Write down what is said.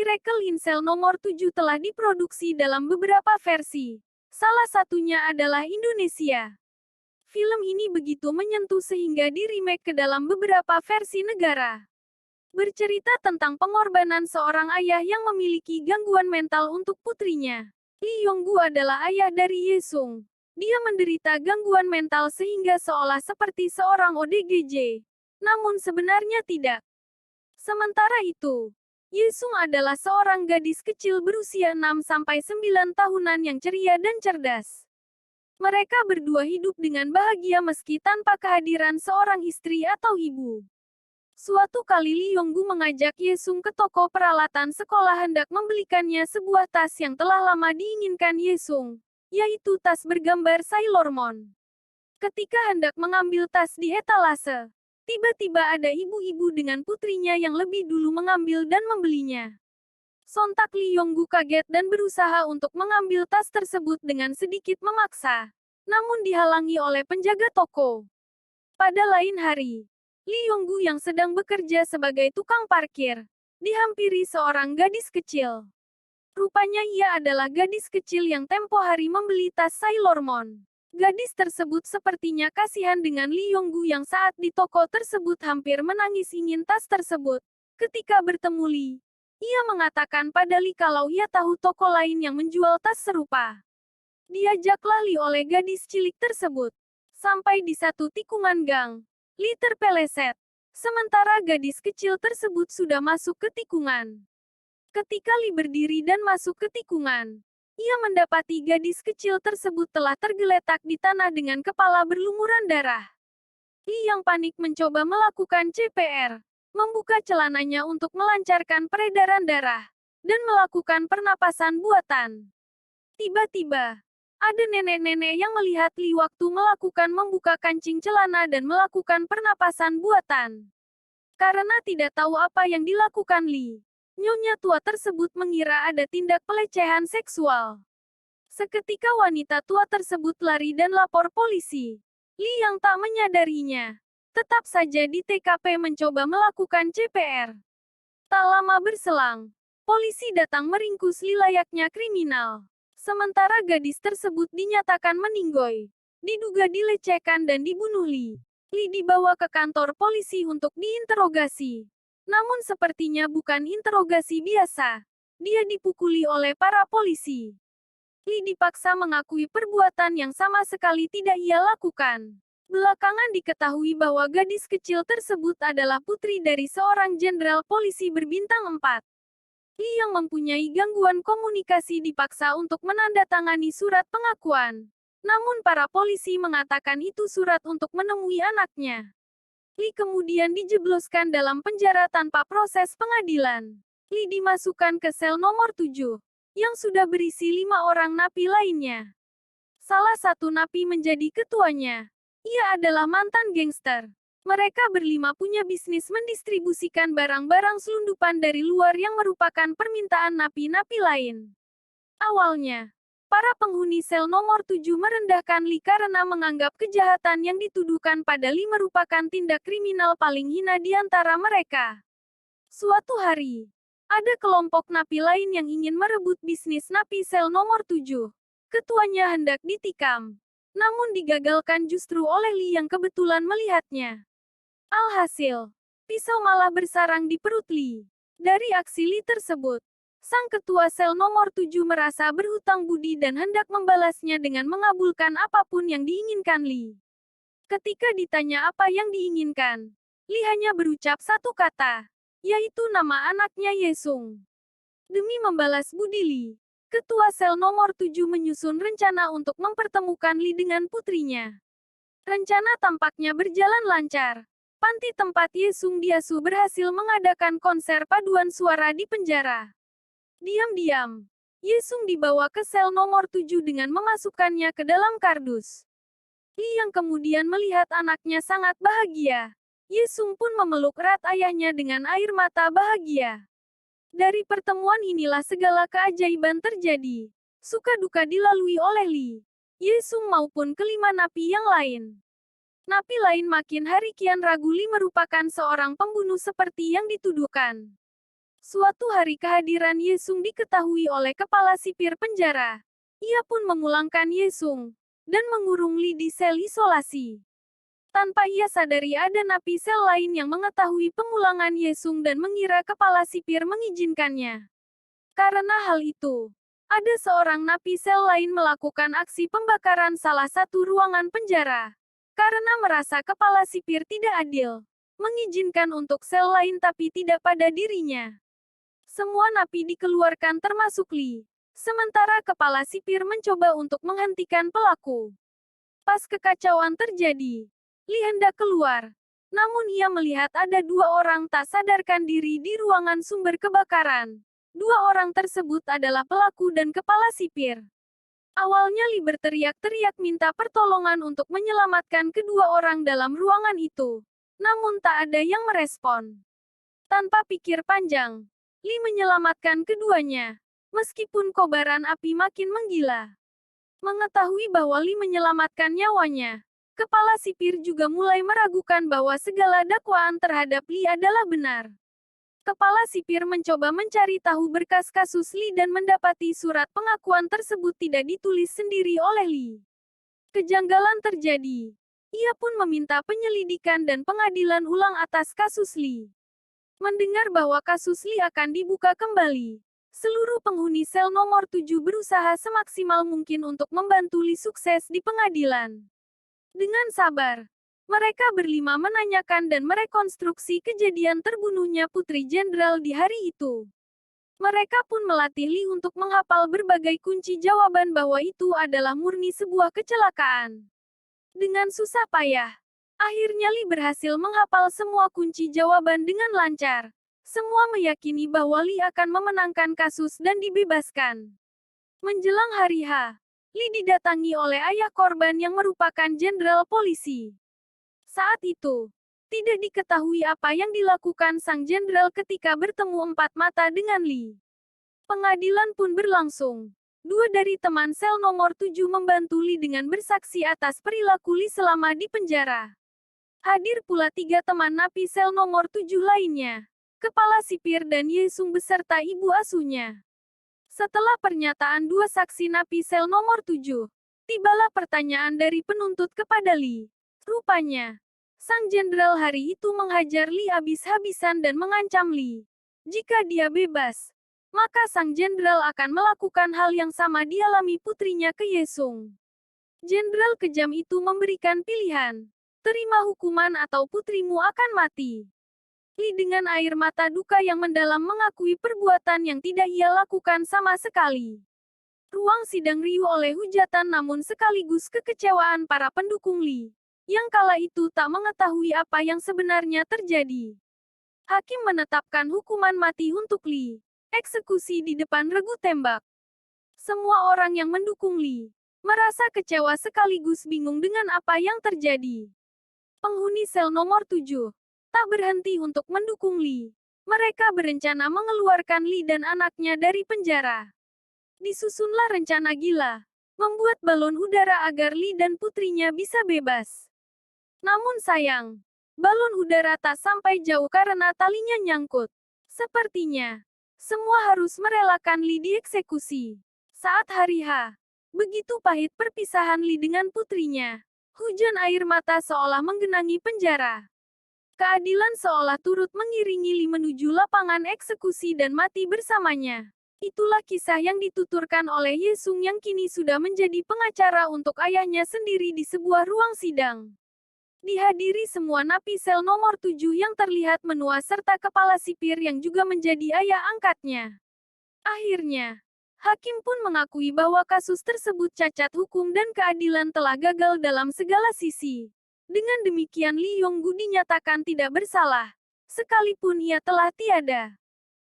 Miracle in Cell nomor 7 telah diproduksi dalam beberapa versi. Salah satunya adalah Indonesia. Film ini begitu menyentuh sehingga di-remake ke dalam beberapa versi negara. Bercerita tentang pengorbanan seorang ayah yang memiliki gangguan mental untuk putrinya. Lee Yong-gu adalah ayah dari Ye Sung. Dia menderita gangguan mental sehingga seolah seperti seorang ODGJ. Namun sebenarnya tidak. Sementara itu, Ye Sung adalah seorang gadis kecil berusia 6-9 tahunan yang ceria dan cerdas. Mereka berdua hidup dengan bahagia meski tanpa kehadiran seorang istri atau ibu. Suatu kali Lee Yong-gu mengajak Ye Sung ke toko peralatan sekolah hendak membelikannya sebuah tas yang telah lama diinginkan Ye Sung, yaitu tas bergambar Sailor Moon. Ketika hendak mengambil tas di etalase, tiba-tiba ada ibu-ibu dengan putrinya yang lebih dulu mengambil dan membelinya. Sontak Lee Yong-gu kaget dan berusaha untuk mengambil tas tersebut dengan sedikit memaksa, namun dihalangi oleh penjaga toko. Pada lain hari, Lee Yong-gu yang sedang bekerja sebagai tukang parkir, dihampiri seorang gadis kecil. Rupanya ia adalah gadis kecil yang tempo hari membeli tas Sailor Moon. Gadis tersebut sepertinya kasihan dengan Lee Yong-gu yang saat di toko tersebut hampir menangis ingin tas tersebut. Ketika bertemu Lee, ia mengatakan pada Lee kalau ia tahu toko lain yang menjual tas serupa. Diajaklah Lee oleh gadis cilik tersebut. Sampai di satu tikungan gang, Lee terpeleset. Sementara gadis kecil tersebut sudah masuk ke tikungan. Ketika Lee berdiri dan masuk ke tikungan, ia mendapati gadis kecil tersebut telah tergeletak di tanah dengan kepala berlumuran darah. Lee yang panik mencoba melakukan CPR, membuka celananya untuk melancarkan peredaran darah, dan melakukan pernapasan buatan. Tiba-tiba, ada nenek-nenek yang melihat Lee waktu melakukan membuka kancing celana dan melakukan pernapasan buatan. Karena tidak tahu apa yang dilakukan Lee, nyonya tua tersebut mengira ada tindak pelecehan seksual. Seketika wanita tua tersebut lari dan lapor polisi. Lee yang tak menyadarinya, tetap saja di TKP mencoba melakukan CPR. Tak lama berselang, polisi datang meringkus Lee layaknya kriminal. Sementara gadis tersebut dinyatakan meninggoy, diduga dilecehkan dan dibunuh Lee. Lee dibawa ke kantor polisi untuk diinterogasi. Namun sepertinya bukan interogasi biasa. Dia dipukuli oleh para polisi. Lee dipaksa mengakui perbuatan yang sama sekali tidak ia lakukan. Belakangan diketahui bahwa gadis kecil tersebut adalah putri dari seorang jenderal polisi berbintang 4. Lee yang mempunyai gangguan komunikasi dipaksa untuk menandatangani surat pengakuan. Namun para polisi mengatakan itu surat untuk menemui anaknya. Lee kemudian dijebloskan dalam penjara tanpa proses pengadilan. Lee dimasukkan ke sel nomor 7, yang sudah berisi 5 orang napi lainnya. Salah satu napi menjadi ketuanya. Ia adalah mantan gangster. Mereka berlima punya bisnis mendistribusikan barang-barang selundupan dari luar yang merupakan permintaan napi-napi lain. Awalnya, para penghuni sel nomor 7 merendahkan Lee karena menganggap kejahatan yang dituduhkan pada Lee merupakan tindak kriminal paling hina di antara mereka. Suatu hari, ada kelompok napi lain yang ingin merebut bisnis napi sel nomor 7. Ketuanya hendak ditikam, namun digagalkan justru oleh Lee yang kebetulan melihatnya. Alhasil, pisau malah bersarang di perut Lee. Dari aksi Lee tersebut, sang ketua sel nomor 7 merasa berhutang budi dan hendak membalasnya dengan mengabulkan apapun yang diinginkan Lee. Ketika ditanya apa yang diinginkan, Lee hanya berucap satu kata, yaitu nama anaknya Ye Sung. Demi membalas budi Lee, ketua sel nomor 7 menyusun rencana untuk mempertemukan Lee dengan putrinya. Rencana tampaknya berjalan lancar. Panti tempat Ye Sung diasuh berhasil mengadakan konser paduan suara di penjara. Diam-diam, Ye Sung dibawa ke sel nomor 7 dengan memasukkannya ke dalam kardus. Lee yang kemudian melihat anaknya sangat bahagia. Ye Sung pun memeluk erat ayahnya dengan air mata bahagia. Dari pertemuan inilah segala keajaiban terjadi. Suka duka dilalui oleh Lee, Ye Sung maupun kelima napi yang lain. Napi lain makin hari kian ragu Lee merupakan seorang pembunuh seperti yang dituduhkan. Suatu hari kehadiran Yesung diketahui oleh kepala sipir penjara. Ia pun memulangkan Yesung dan mengurung Li di sel isolasi. Tanpa ia sadari ada napi sel lain yang mengetahui pemulangan Yesung dan mengira kepala sipir mengizinkannya. Karena hal itu, ada seorang napi sel lain melakukan aksi pembakaran salah satu ruangan penjara. Karena merasa kepala sipir tidak adil, mengizinkan untuk sel lain tapi tidak pada dirinya. Semua napi dikeluarkan termasuk Li. Sementara kepala sipir mencoba untuk menghentikan pelaku. Pas kekacauan terjadi, Li hendak keluar. Namun ia melihat ada dua orang tak sadarkan diri di ruangan sumber kebakaran. Dua orang tersebut adalah pelaku dan kepala sipir. Awalnya Li berteriak-teriak minta pertolongan untuk menyelamatkan kedua orang dalam ruangan itu. Namun tak ada yang merespon. Tanpa pikir panjang, Li menyelamatkan keduanya. Meskipun kobaran api makin menggila. Mengetahui bahwa Li menyelamatkan nyawanya, kepala sipir juga mulai meragukan bahwa segala dakwaan terhadap Li adalah benar. Kepala sipir mencoba mencari tahu berkas kasus Li dan mendapati surat pengakuan tersebut tidak ditulis sendiri oleh Li. Kejanggalan terjadi. Ia pun meminta penyelidikan dan pengadilan ulang atas kasus Li. Mendengar bahwa kasus Li akan dibuka kembali, seluruh penghuni sel nomor 7 berusaha semaksimal mungkin untuk membantu Li sukses di pengadilan. Dengan sabar, mereka berlima menanyakan dan merekonstruksi kejadian terbunuhnya Putri Jenderal di hari itu. Mereka pun melatih Li untuk menghafal berbagai kunci jawaban bahwa itu adalah murni sebuah kecelakaan. Dengan susah payah, akhirnya Li berhasil menghafal semua kunci jawaban dengan lancar. Semua meyakini bahwa Li akan memenangkan kasus dan dibebaskan. Menjelang hari H, Li didatangi oleh ayah korban yang merupakan jenderal polisi. Saat itu, tidak diketahui apa yang dilakukan sang jenderal ketika bertemu empat mata dengan Li. Pengadilan pun berlangsung. Dua dari teman sel nomor 7 membantu Li dengan bersaksi atas perilaku Li selama di penjara. Hadir pula 3 teman napi sel nomor 7 lainnya, kepala sipir dan Yesung beserta ibu asuhnya. Setelah pernyataan dua saksi napi sel nomor 7, tibalah pertanyaan dari penuntut kepada Li. Rupanya, sang jenderal hari itu menghajar Li habis-habisan dan mengancam Li. Jika dia bebas, maka sang jenderal akan melakukan hal yang sama dialami putrinya ke Yesung. Jenderal kejam itu memberikan pilihan. Terima hukuman atau putrimu akan mati. Li dengan air mata duka yang mendalam mengakui perbuatan yang tidak ia lakukan sama sekali. Ruang sidang riuh oleh hujatan namun sekaligus kekecewaan para pendukung Li, yang kala itu tak mengetahui apa yang sebenarnya terjadi. Hakim menetapkan hukuman mati untuk Li. Eksekusi di depan regu tembak. Semua orang yang mendukung Li merasa kecewa sekaligus bingung dengan apa yang terjadi. Penghuni sel nomor 7 tak berhenti untuk mendukung Li. Mereka berencana mengeluarkan Li dan anaknya dari penjara. Disusunlah rencana gila, membuat balon udara agar Li dan putrinya bisa bebas. Namun sayang, balon udara tak sampai jauh karena talinya nyangkut. Sepertinya semua harus merelakan Li dieksekusi. Saat hari H, begitu pahit perpisahan Li dengan putrinya. Hujan air mata seolah menggenangi penjara. Keadilan seolah turut mengiringi Li menuju lapangan eksekusi dan mati bersamanya. Itulah kisah yang dituturkan oleh Yesung yang kini sudah menjadi pengacara untuk ayahnya sendiri di sebuah ruang sidang. Dihadiri semua napi sel nomor 7 yang terlihat menua serta kepala sipir yang juga menjadi ayah angkatnya. Akhirnya, hakim pun mengakui bahwa kasus tersebut cacat hukum dan keadilan telah gagal dalam segala sisi. Dengan demikian Li Yonggu dinyatakan tidak bersalah, sekalipun ia telah tiada.